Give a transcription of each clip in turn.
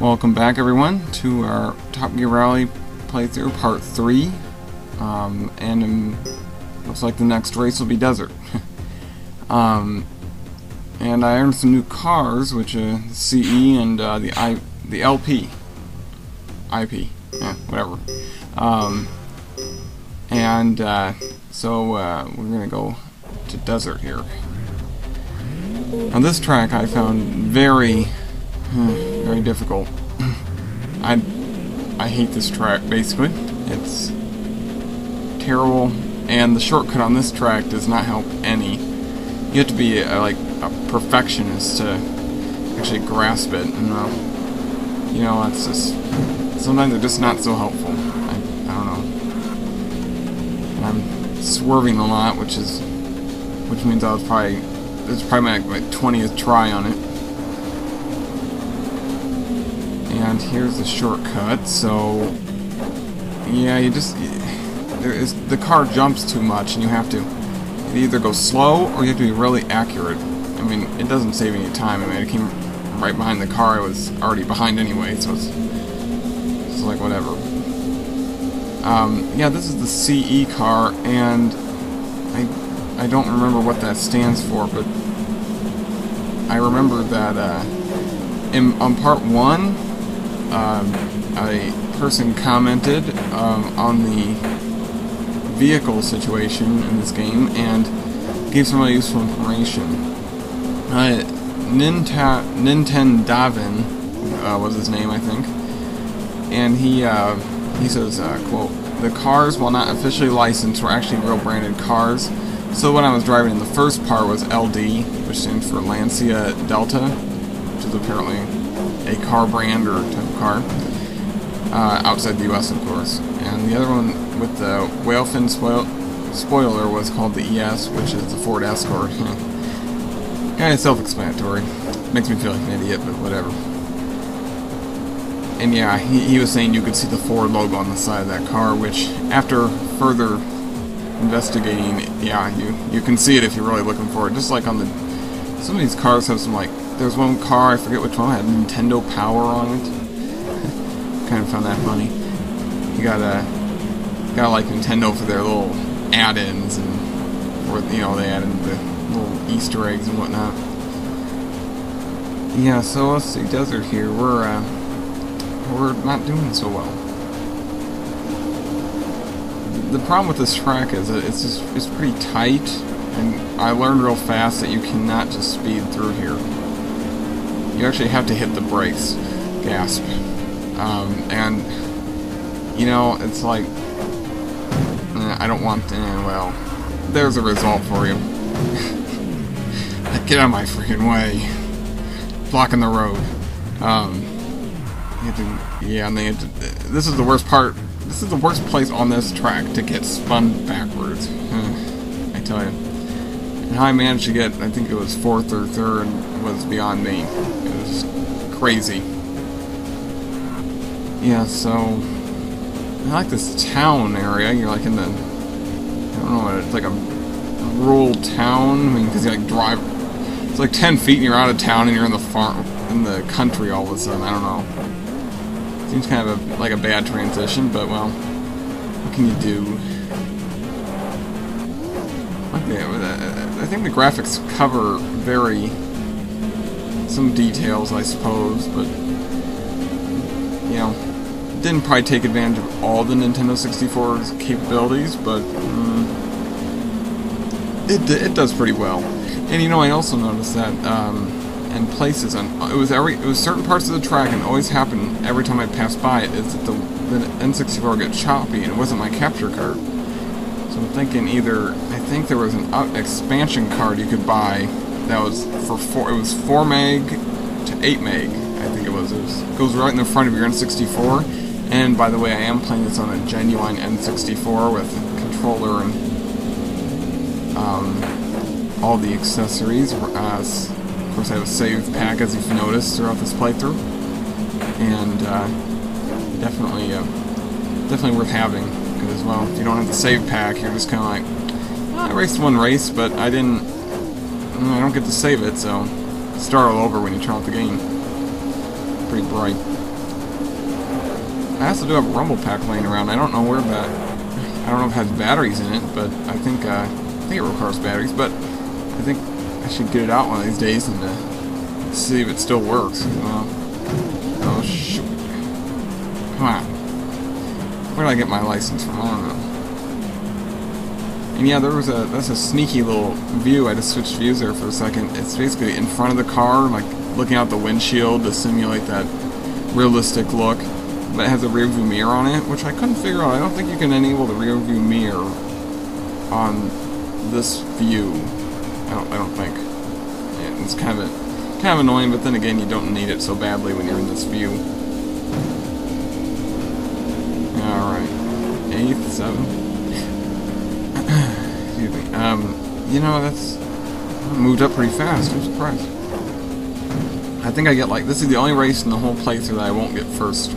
Welcome back, everyone, to our Top Gear Rally playthrough, part 3. Looks like the next race will be desert. And I earned some new cars, which CE and the LP, IP, yeah, whatever. So we're gonna go to desert here. Now this track I found very difficult. I hate this track, basically. It's terrible, and the shortcut on this track does not help any. You have to be like a perfectionist to actually grasp it, and you know, it's just sometimes they're just not so helpful. I don't know. And I'm swerving a lot, which means this is probably my 20th try on it. And here's the shortcut, so yeah, the car jumps too much, and you have to either go slow or you have to be really accurate. I mean, it doesn't save any time. I mean, it came right behind the car I was already behind anyway, so it's like whatever. Yeah, this is the CE car, and I don't remember what that stands for, but I remember that on part 1, a person commented on the vehicle situation in this game and gave some really useful information. Nintendavin was his name, I think, and he says, quote, "The cars, while not officially licensed, were actually real branded cars. So when I was driving in the first part was LD, which stands for Lancia Delta, which is apparently a car brand or type of car, outside the US, of course. And the other one with the whale fin spoiler was called the ES, which is the Ford Escort." Kind of self-explanatory. Makes me feel like an idiot, but whatever. And yeah, he was saying you could see the Ford logo on the side of that car, which, after further investigating, yeah, you can see it if you're really looking for it. Just like on some of these cars have some, like, there's one car, I forget which one, had Nintendo Power on it. Kind of found that funny. You gotta like Nintendo for their little add-ins, and you know, they add in the little Easter eggs and whatnot. Yeah, so let's see, desert here. We're not doing so well. The problem with this track is that it's pretty tight, and I learned real fast that you cannot just speed through here. You actually have to hit the brakes. Gasp. And, you know, it's like, I don't want to, well, there's a result for you. Get out of my freaking way. Blocking the road. This is the worst part. This is the worst place on this track to get spun backwards. I tell you. And how I managed to get, I think it was 4th or 3rd, was beyond me. It was crazy. Yeah, so I like this town area. You're like in the, I don't know, it's like a rural town. I mean, because you like drive, it's like 10 feet and you're out of town and you're in the farm, in the country all of a sudden. I don't know. Seems kind of like a bad transition, but well, what can you do? I think the graphics cover some details, I suppose, but you know, didn't probably take advantage of all the Nintendo 64's capabilities, but it does pretty well. And you know, I also noticed that in places, it was certain parts of the track, and it always happened every time I passed by it, is that the N64 got choppy, and it wasn't my capture card. So I'm thinking I think there was an expansion card you could buy that was it was 4 meg to 8 meg, I think it goes right in the front of your N64. And by the way, I am playing this on a genuine N64 with controller and all the accessories. Of course, I have a save pack, as you've noticed throughout this playthrough, and definitely worth having. Because, well, if you don't have the save pack, you're just kind of like, well, I raced one race, but I don't get to save it, so start all over when you turn off the game. Pretty bright. I also do have a rumble pack laying around. I don't know where that. I don't know if it has batteries in it, but I think it requires batteries. But I think I should get it out one of these days and see if it still works. Oh shoot! Come on. Where did I get my license from? I don't know. And yeah, that's a sneaky little view. I just switched views there for a second. It's basically in front of the car, like looking out the windshield to simulate that realistic look. But it has a rear view mirror on it, which I couldn't figure out. I don't think you can enable the rear view mirror on this view. I don't think. Yeah, it's kind of annoying, but then again, you don't need it so badly when you're in this view. Alright. 8th, 7th. Excuse me. You know, that's moved up pretty fast. I'm surprised. I think I get like, this is the only race in the whole playthrough that I won't get first.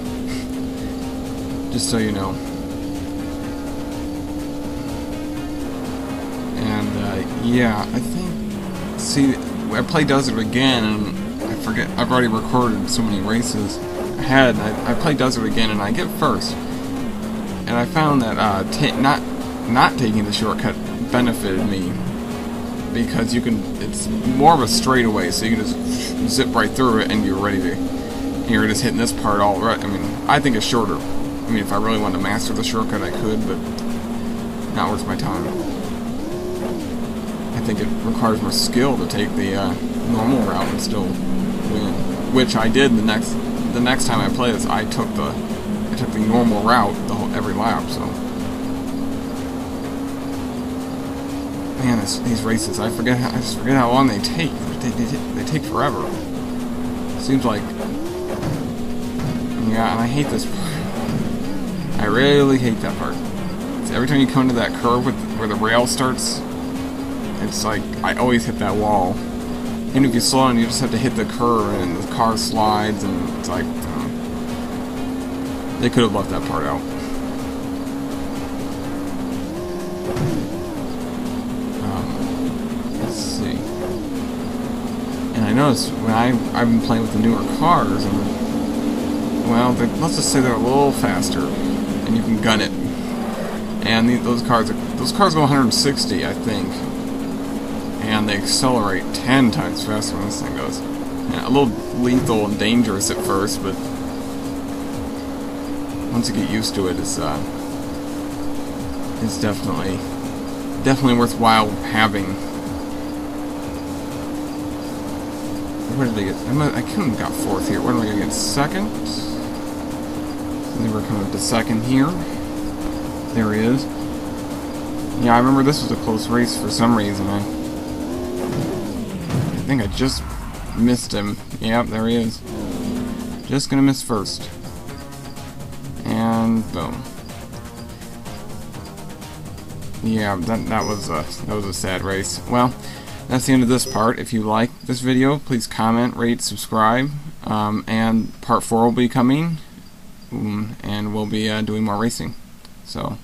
Just so you know. And, yeah, I think, see, I play Desert again, and I forget, I've already recorded so many races ahead, and I play Desert again, and I get first. And I found that, not taking the shortcut benefited me, because you can, it's more of a straightaway, so you can just zip right through it, and you're ready to, and you're just hitting this part all right. I mean, I think it's shorter. I mean, if I really wanted to master the shortcut, I could, but not worth my time. I think it requires more skill to take the normal route and still win, which I did the next time I played this. I took the normal route every lap. So, man, these races, I just forget how long they take. They take forever. Seems like, yeah, and I hate this part. I really hate that part. So every time you come to that curve where the rail starts, it's like, I always hit that wall. Even if you slow down, you just have to hit the curve and the car slides, and it's like, they could have left that part out. Let's see. And I noticed when I've been playing with the newer cars, and well, let's just say they're a little faster, and you can gun it. And those cars go 160, I think, and they accelerate 10 times faster than this thing goes. Yeah, a little lethal and dangerous at first, but once you get used to it, it's definitely worthwhile having. Where did they get? I couldn't have got 4th here. Where did I get 2nd? I think we're coming up to 2nd here. There he is. Yeah, I remember this was a close race for some reason. I think I just missed him. Yep, there he is. Just gonna miss first. And boom. Yeah, that was a sad race. Well, that's the end of this part. If you like this video, please comment, rate, subscribe, and part 4 will be coming, and we'll be doing more racing. So.